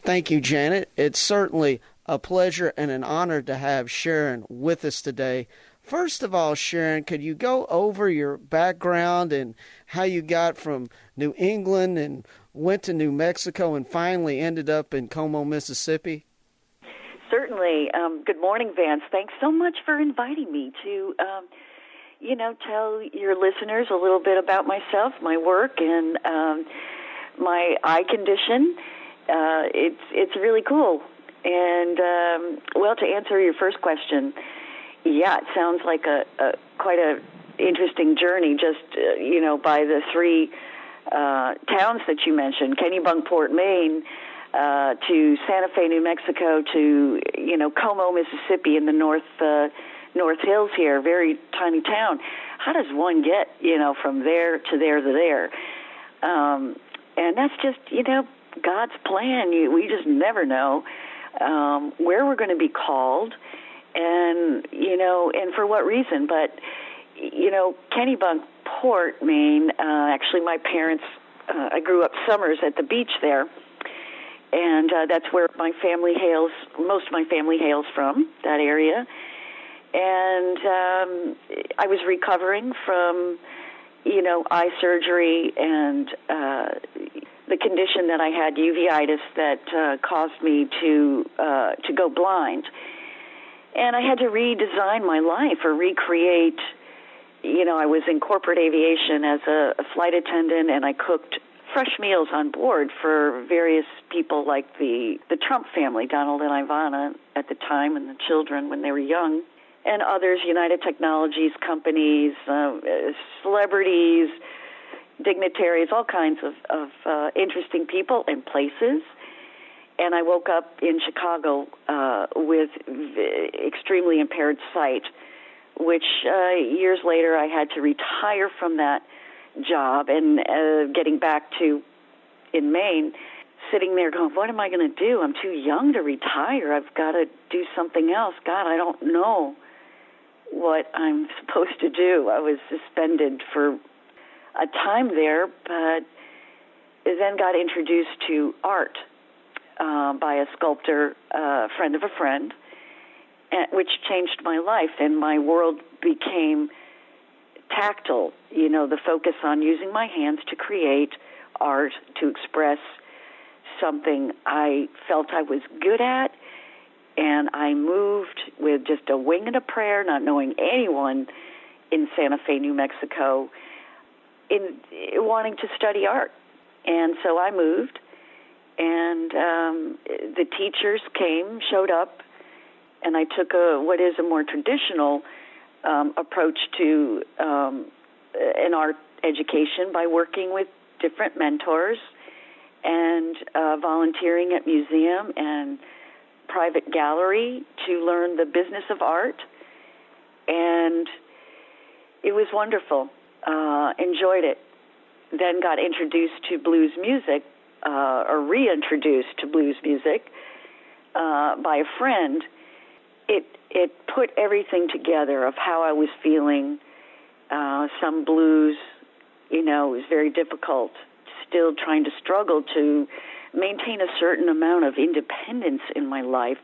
Thank you, Janet. It's certainly a pleasure and an honor to have Sharon with us today. First of all, Sharon, could you go over your background and how you got from New England and went to New Mexico and finally ended up in Como, Mississippi? Certainly. Good morning, Vance. Thanks so much for inviting me to, tell your listeners a little bit about myself, my work, and my eye condition. It's really cool. And, to answer your first question, yeah, it sounds like quite a interesting journey just, by the three towns that you mentioned, Kennebunkport, Maine, to Santa Fe, New Mexico, to, Como, Mississippi in the North Hills here, very tiny town. How does one get, from there to there to there? And that's just, God's plan. We just never know where we're going to be called and, and for what reason. But, Kennebunkport, Maine, actually my parents, I grew up summers at the beach there. And that's where my family hails, most of my family hails from, that area. And I was recovering from, eye surgery and the condition that I had, uveitis, that caused me to go blind. And I had to redesign my life or recreate. I was in corporate aviation as a flight attendant, and I cooked fresh meals on board for various people like the Trump family, Donald and Ivana at the time, and the children when they were young, and others, United Technologies companies, celebrities, dignitaries, all kinds of interesting people and places. And I woke up in Chicago with extremely impaired sight, which years later I had to retire from that job, and getting back to in Maine, sitting there going, what am I going to do? I'm too young to retire. I've got to do something else. God, I don't know what I'm supposed to do. I was suspended for a time there, but then got introduced to art by a sculptor, friend of a friend, which changed my life, and my world became tactile, the focus on using my hands to create art, to express something I felt I was good at. And I moved with just a wing and a prayer, not knowing anyone in Santa Fe, New Mexico, in wanting to study art. And so I moved, and the teachers showed up, and I took what is a more traditional approach to an art education by working with different mentors and volunteering at museum and private gallery to learn the business of art. And it was wonderful. Enjoyed it. Then got introduced to blues music, or reintroduced to blues music by a friend. It put everything together of how I was feeling. Some blues, it was very difficult, still trying to struggle to maintain a certain amount of independence in my life,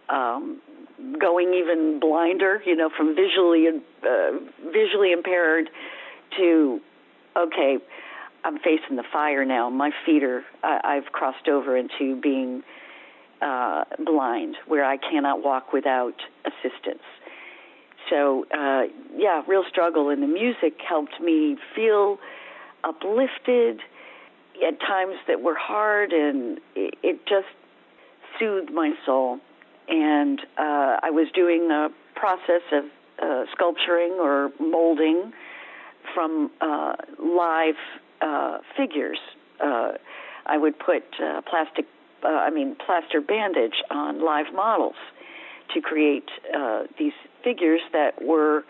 going even blinder, from visually impaired to, okay, I'm facing the fire now. My feet I've crossed over into being blind, where I cannot walk without assistance. So, real struggle. And the music helped me feel uplifted at times that were hard, and it just soothed my soul. And I was doing a process of sculpturing or molding from live figures. I would put plaster bandage on live models to create these figures that were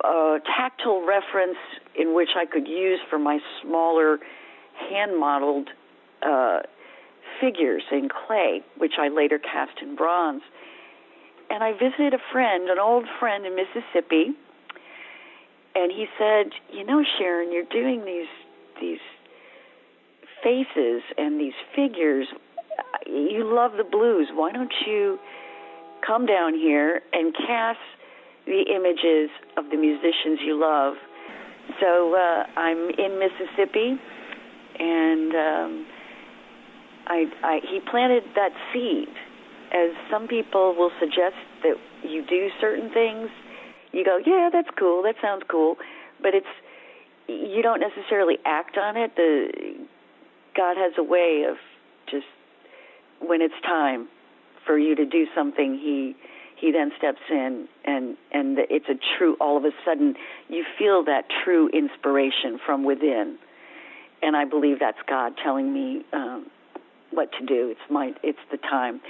tactile reference in which I could use for my smaller hand-modeled figures in clay, which I later cast in bronze. And I visited a friend, an old friend in Mississippi, and he said, Sharon, you're doing these faces and these figures. love the blues. Why don't you come down here and cast the images of the musicians you love? So I'm in Mississippi, and he planted that seed. As some people will suggest that you do certain things, you go, yeah, that's cool, that sounds cool, but you don't necessarily act on it. God has a way of just, when it's time for you to do something, he then steps in, and it's a true, all of a sudden, you feel that true inspiration from within. And I believe that's God telling me what to do. It's the time.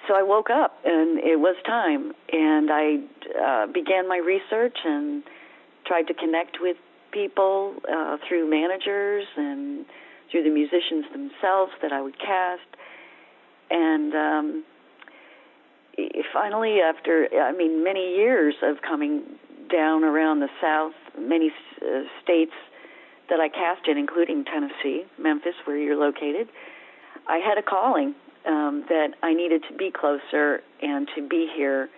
So I woke up, and it was time, and I began my research and tried to connect with people through managers and through the musicians themselves that I would cast. And finally, after, many years of coming down around the South, many states that I cast in, including Tennessee, Memphis, where you're located, I had a calling that I needed to be closer and to be here,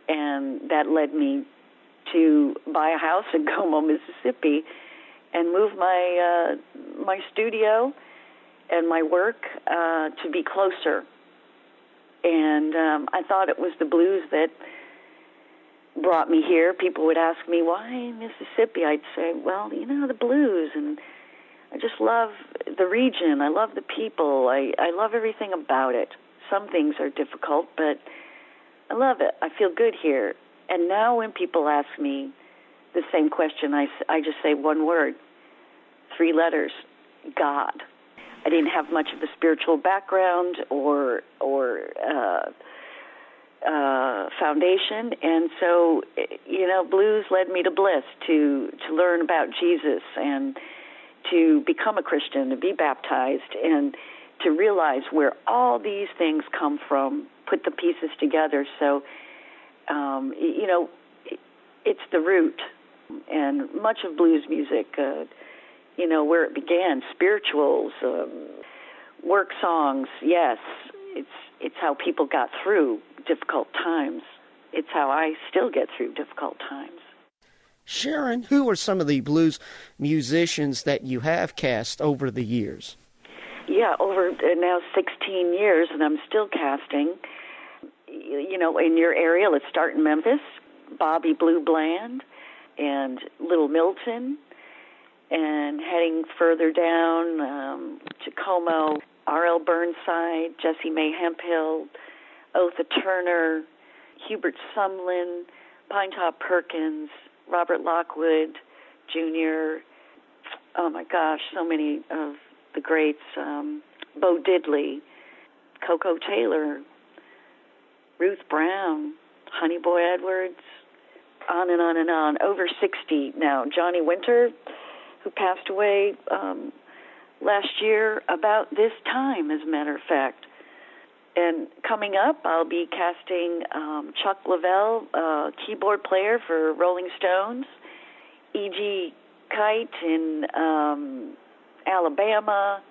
and that led me to buy a house in Como, Mississippi, and move my studio and my work to be closer. And I thought it was the blues that brought me here. People would ask me, why Mississippi? I'd say, well, the blues, and I just love the region. I love the people. I love everything about it. Some things are difficult, but I love it. I feel good here. And now when people ask me the same question, I just say one word, 3 letters, God. I didn't have much of a spiritual background or foundation, and so blues led me to bliss, to learn about Jesus and to become a Christian, to be baptized, and to realize where all these things come from, put the pieces together. So it's the root, and much of blues music. Where it began, spirituals, work songs, yes, it's how people got through difficult times. It's how I still get through difficult times. Sharon, who are some of the blues musicians that you have cast over the years? Yeah, over now 16 years, and I'm still casting. In your area, let's start in Memphis, Bobby Blue Bland and Little Milton, and heading further down to Como, R.L. Burnside, Jessie Mae Hemphill, Otha Turner, Hubert Sumlin, Pinetop Perkins, Robert Lockwood Jr., oh my gosh, so many of the greats, Bo Diddley, Coco Taylor, Ruth Brown, Honey Boy Edwards, on and on and on. Over 60 now. Johnny Winter, who passed away last year about this time, as a matter of fact. And coming up, I'll be casting Chuck Leavell, keyboard player for Rolling Stones, E.G. Kite in Alabama.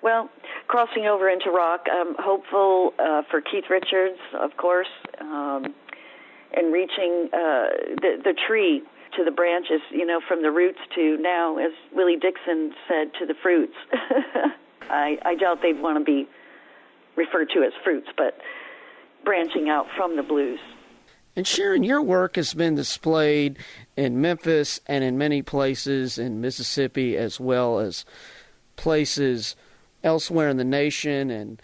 Well, crossing over into rock, I'm hopeful for Keith Richards, of course, and reaching the tree to the branches, from the roots to now, as Willie Dixon said, to the fruits. I doubt they'd want to be referred to as fruits, but branching out from the blues. And Sharon, your work has been displayed in Memphis and in many places in Mississippi, as well as places elsewhere in the nation and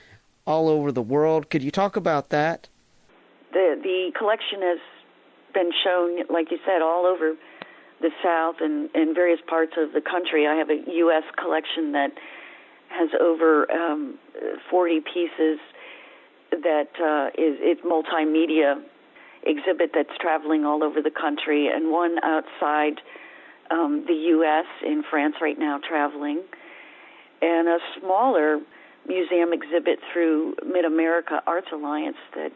all over the world. Could you talk about that? The collection has been shown, like you said, all over the South and various parts of the country. I have a U.S. collection that has over 40 pieces that is multimedia exhibit that's traveling all over the country, and one outside the U.S. in France right now traveling, and a smaller museum exhibit through Mid-America Arts Alliance that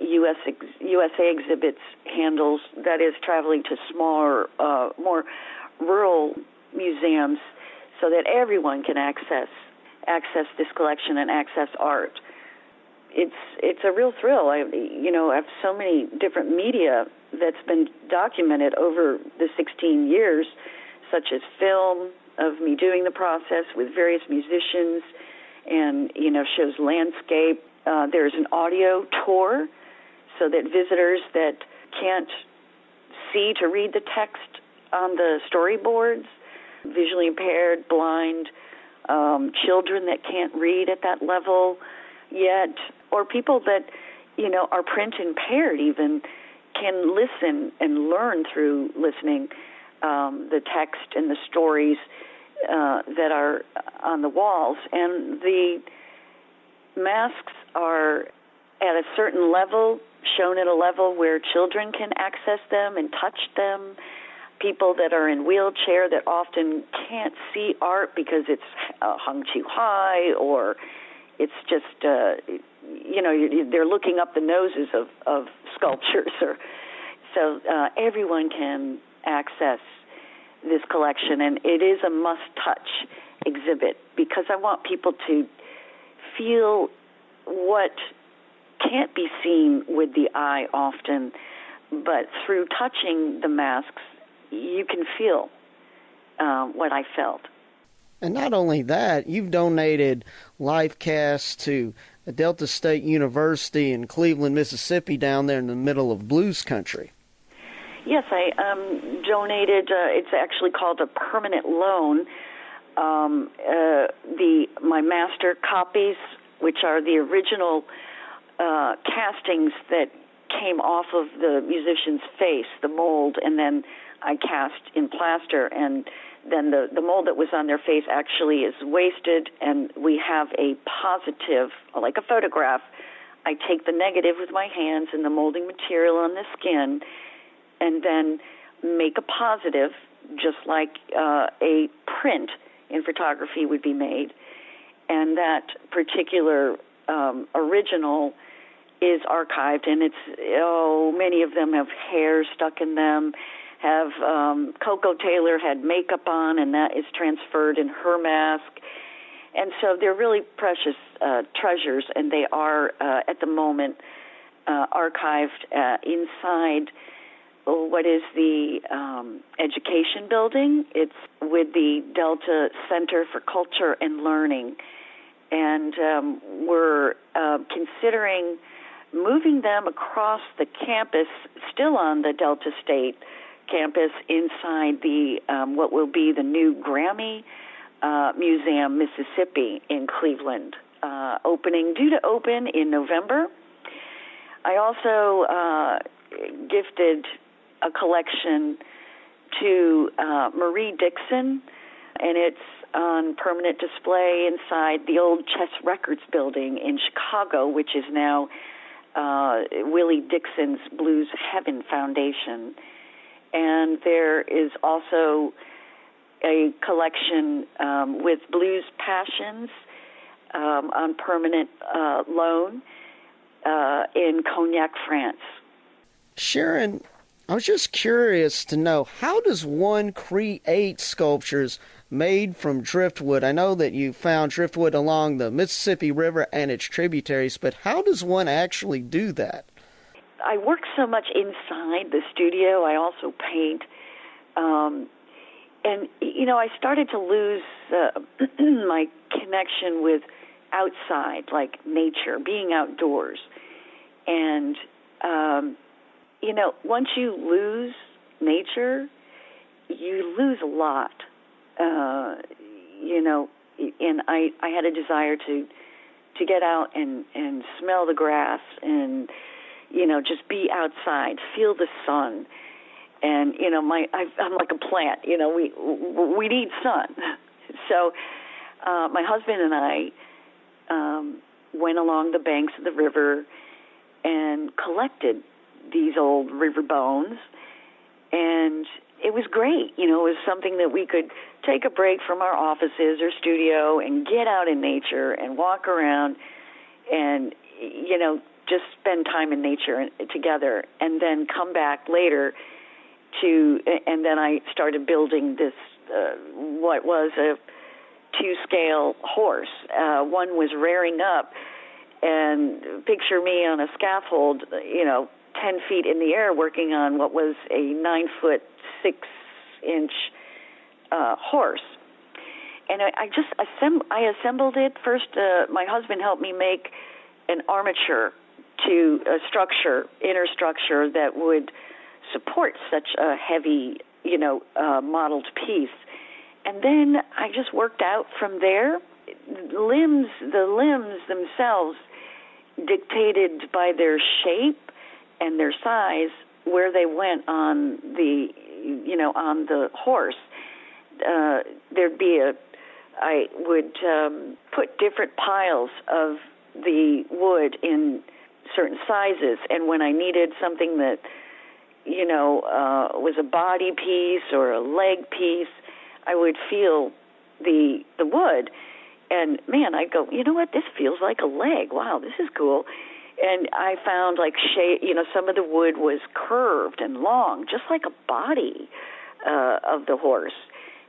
USA Exhibits handles, that is traveling to smaller, more rural museums so that everyone can access access this collection and access art. It's a real thrill. I have so many different media that's been documented over the 16 years, such as film of me doing the process with various musicians, and shows landscape. There's an audio tour, so that visitors that can't see to read the text on the storyboards, visually impaired, blind, children that can't read at that level yet, or people that are print impaired even, can listen and learn through listening the text and the stories that are on the walls. And the masks are at a certain level, shown at a level where children can access them and touch them. People that are in wheelchair that often can't see art because it's hung too high, or it's just they're looking up the noses of sculptures. So everyone can access this collection, and it is a must-touch exhibit because I want people to feel what can't be seen with the eye often, but through touching the masks, you can feel what I felt. And not only that, you've donated life casts to Delta State University in Cleveland, Mississippi, down there in the middle of blues country. Yes, I donated. It's actually called a permanent loan. My master copies, which are the original castings that came off of the musician's face, the mold, and then I cast in plaster, and then the mold that was on their face actually is wasted, and we have a positive, like a photograph. I take the negative with my hands and the molding material on the skin, and then make a positive, just like a print in photography would be made. And that particular original is archived, and many of them have hair stuck in them, have Coco Taylor had makeup on, and that is transferred in her mask. And so they're really precious treasures, and they are, at the moment, archived inside what is the education building. It's with the Delta Center for Culture and Learning. And we're considering moving them across the campus, still on the Delta State campus, inside the what will be the new Grammy Museum, Mississippi, in Cleveland, due to open in November. I also gifted a collection to Marie Dixon, and it's on permanent display inside the old Chess Records building in Chicago, which is now Willie Dixon's Blues Heaven Foundation. And there is also a collection with Blues Passions on permanent loan in Cognac, France. Sharon, I was just curious to know, how does one create sculptures made from driftwood? I know that you found driftwood along the Mississippi River and its tributaries, but how does one actually do that? I work so much inside the studio. I also paint. I started to lose my connection with outside, like nature, being outdoors. And, once you lose nature, you lose a lot. And I had a desire to get out and smell the grass and, just be outside, feel the sun. And, I'm like a plant, we need sun. So my husband and I went along the banks of the river and collected these old river bones, and it was great. It was something that we could take a break from our offices or studio and get out in nature and walk around and, just spend time in nature together, and then come back later and then I started building this, what was two-scale horse. One was rearing up, and picture me on a scaffold, 10 feet in the air working on what was a 9-foot, 6-inch horse. And I assembled it. First, my husband helped me make an armature to a structure, inner structure that would support such a heavy, modeled piece. And then I just worked out from there. The limbs themselves, dictated by their shape and their size, where they went on the horse. I would put different piles of the wood in certain sizes, and when I needed something that, was a body piece or a leg piece, I would feel the wood, and man, I'd go, you know what, this feels like a leg. Wow, this is cool. And I found some of the wood was curved and long, just like a body of the horse.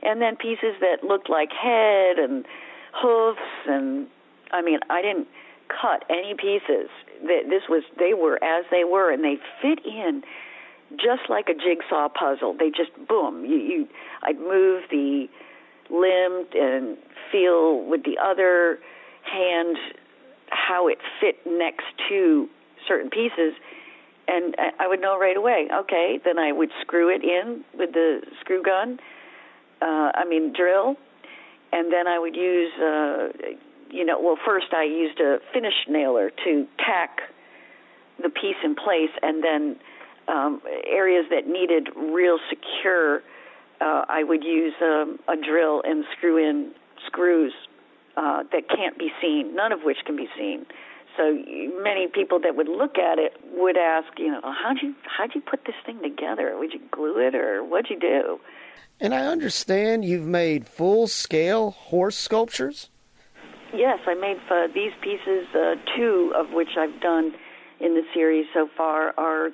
And then pieces that looked like head and hoofs, and I didn't cut any pieces. They were as they were, and they fit in just like a jigsaw puzzle. They just boom. I'd move the limb and feel with the other hand how it fit next to certain pieces, and I would know right away. Okay, then I would screw it in with the screw gun. Drill, and then I would use, first I used a finish nailer to tack the piece in place, and then areas that needed real secure, I would use a drill and screw in screws that can't be seen, none of which can be seen. So many people that would look at it would ask, how'd you put this thing together? Would you glue it, or what'd you do? And I understand you've made full-scale horse sculptures? Yes, I made these pieces, 2 of which I've done in the series so far are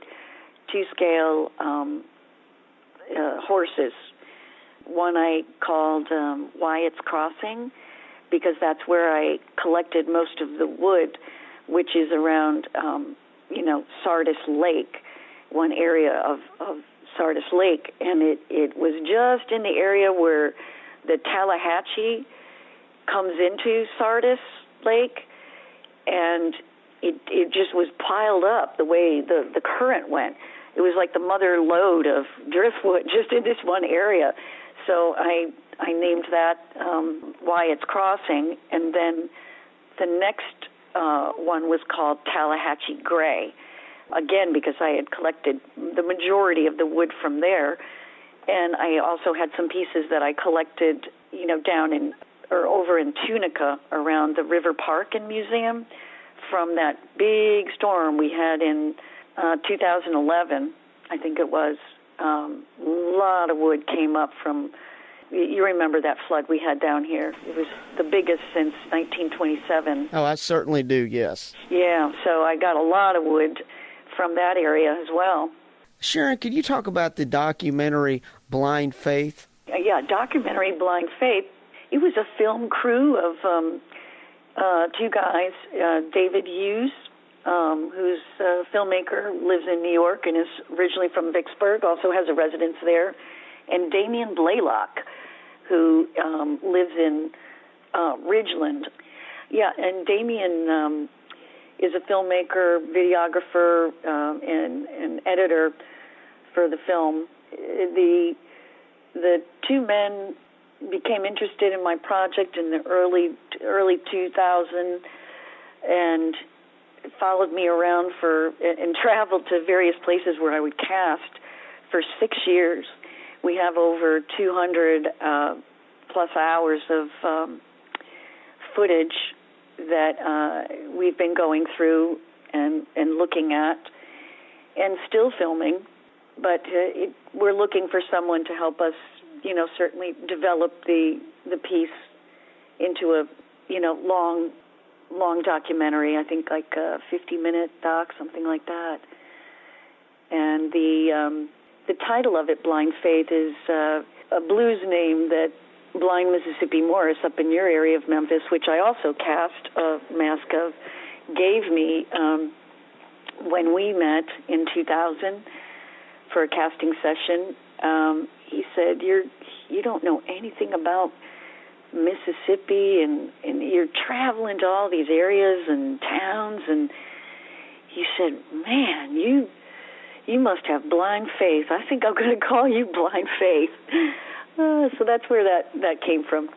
2-scale horses. One I called Wyatt's Crossing, because that's where I collected most of the wood, which is around, Sardis Lake, one area of Sardis Lake, and it was just in the area where the Tallahatchie comes into Sardis Lake, and it just was piled up the way the current went. It was like the mother lode of driftwood just in this one area. So I named that Wyatt's Crossing, and then the next one was called Tallahatchie Gray. Again, because I had collected the majority of the wood from there, and I also had some pieces that I collected, over in Tunica around the River Park and Museum from that big storm we had in 2011, I think it was. A lot of wood came up from, you remember that flood we had down here. It was the biggest since 1927. Oh, I certainly do, yes. Yeah, so I got a lot of wood from that area as well. Sharon, could you talk about the documentary Blind Faith? Yeah, documentary Blind Faith. It was a film crew of 2 guys, David Hughes, who's a filmmaker, lives in New York and is originally from Vicksburg, also has a residence there, and Damian Blaylock, who lives in Ridgeland. Yeah, and Damian is a filmmaker, videographer, and editor for the film. The 2 men became interested in my project in the early 2000s and followed me around and traveled to various places where I would cast for 6 years. We have over 200 plus hours of footage that we've been going through and looking at and still filming, but we're looking for someone to help us, certainly develop the piece into a, long documentary, I think like a 50-minute doc, something like that. And the title of it, Blind Faith, is a blues name that Blind Mississippi Morris up in your area of Memphis, which I also cast a mask of, gave me when we met in 2000 for a casting session. He said, you don't know anything about Mississippi, and you're traveling to all these areas and towns, and he said, man, you must have blind faith. I think I'm going to call you Blind Faith. So that's where that came from.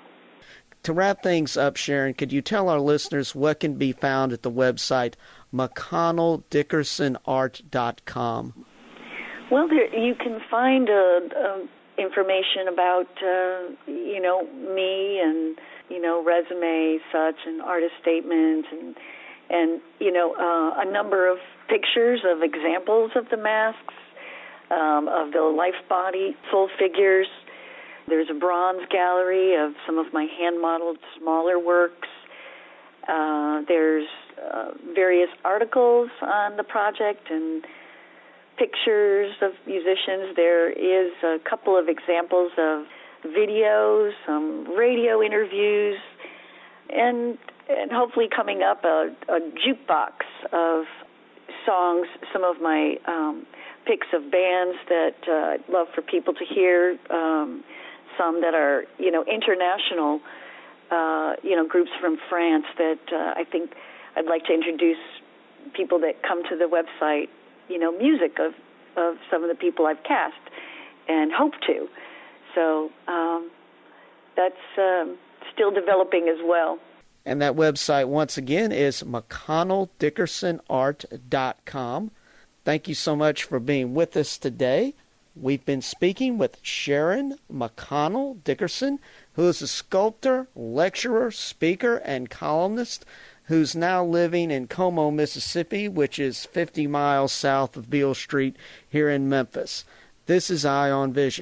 To wrap things up, Sharon, could you tell our listeners what can be found at the website McConnell-DickersonArt.com? Well, you can find information about, me and, resume, such, and artist statements, and a number of pictures of examples of the masks, of the life body, full figures. There's a bronze gallery of some of my hand-modeled smaller works. There's various articles on the project and pictures of musicians. There is a couple of examples of videos, some radio interviews, and hopefully coming up a jukebox of songs, some of my picks of bands that I'd love for people to hear, some that are, international, groups from France that I think I'd like to introduce people that come to the website, music of some of the people I've cast and hope to. So that's still developing as well. And that website, once again, is McConnell-DickersonArt.com. Thank you so much for being with us today. We've been speaking with Sharon McConnell-Dickerson, who is a sculptor, lecturer, speaker, and columnist who's now living in Como, Mississippi, which is 50 miles south of Beale Street here in Memphis. This is Eye on Vision.